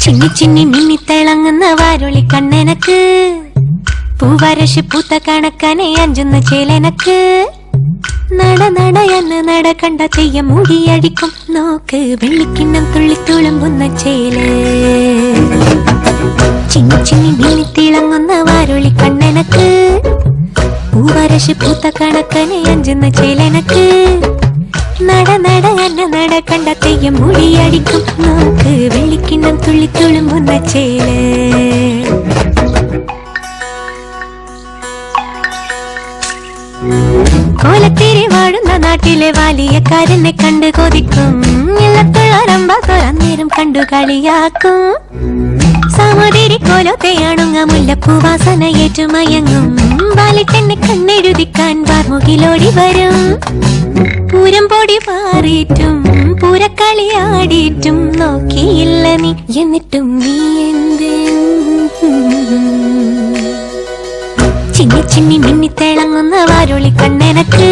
ചിന്നി ചിന്നി മിന്നിത്തിളങ്ങുന്ന വാരുളി കണ്ണെനക്ക്, പൂവരശ് പൂത്ത കണക്കനെ അഞ്ചുന്ന ചേലനക്ക്. നട നടയെന്ന് നട കണ്ട തെയ്യം മുടിയടിക്കും നോക്ക്, വെള്ളിക്കിണ്ണം തുള്ളിത്തുളുമ്പുന്ന ചേല്. ചിന്നി ചിന്നി മിന്നിത്തിളങ്ങുന്ന വാരുളി കണ്ണെനക്ക്, പൂവരശ് പൂത്ത കണക്കനെ അഞ്ചുന്ന ചേലനക്ക്. നട നട എന്ന നട കണ്ട തെയ്യം മുടിയടിക്കും നോക്ക്, വെള്ളിക്കിണ്ണം തുള്ളിത്തുളുമ്പുന്ന ചേല്. കോലത്തേരി വാഴുന്ന നാട്ടിലെ വലിയക്കാരനെ കണ്ട് കൊതിക്കും, ഇല്ലത്തുള്ളരമ്പ തുറന്നേരം കണ്ടു കളിയാക്കും. സാമൂതിരി കോലത്തെയാണുങ്ങ മുല്ലപ്പൂവാസന ഏറ്റുമയങ്ങും, വാലിട്ടെന്നെ കണ്ണെഴുതിക്കാൻ വാർമുകിലോടി വരും. പൂരം പൊടി പാറിയിട്ടും പൂരക്കളിയാടിയിട്ടും നോക്കിയില്ല നീ, എന്നിട്ടും നീ എന്ത്. ചിന്നി ചിന്നി മിന്നിത്തിളങ്ങുന്ന വാരുളി കണ്ണെനക്ക്,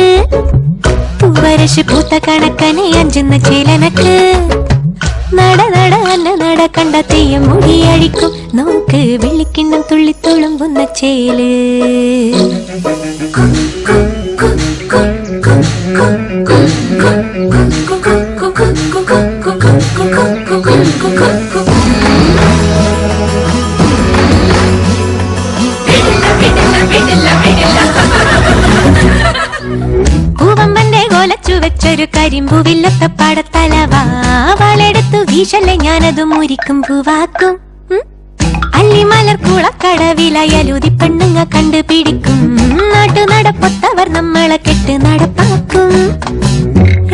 പൂവരശ് പൂത്ത കണക്കനെ അഞ്ചുന്ന ചേലനക്ക്. നട നട അന്ന നട കണ്ട തെയ്യം മുടിയടിക്കും നോക്ക്, വെള്ളിക്കിണ്ണം തുള്ളിത്തുളുമ്പുന്ന ചേല്. പൂവമ്പന്റെ കോലച്ചു വെച്ചൊരു കരിമ്പൂവില്ലത്ത പടത്തലവാ, വളെടുത്തു വീശല്ലേ ഞാനതു മുരിക്കും പൂവാക്കും. അല്ലിമലർ കുളക്കടവിലയലുതി പെണ്ണുങ്ങ കണ്ടുപിടിക്കും, നാട്ടു നടപ്പൊത്തവർ നമ്മളെ കെട്ട് നടപ്പാക്കും.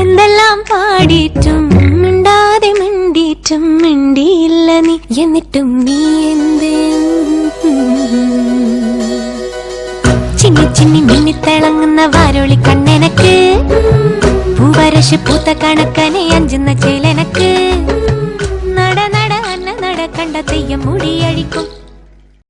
എന്തെല്ലാം പാടിയിട്ടും മിണ്ടാതെ മിണ്ടിയിട്ടും മിണ്ടിയില്ല നീ, എന്നിട്ടും നീ എന്ത്. ചിന്നി ചിന്നി മിന്നിത്തിളങ്ങുന്ന വാരുളി കണ്ണെനക്ക്, പൂവരശ് പൂത്ത കണക്കനെ അഞ്ചുന്ന ചേലനക്ക്. നട നട അന്ന നട കണ്ട തെയ്യം മുടിയടിക്കും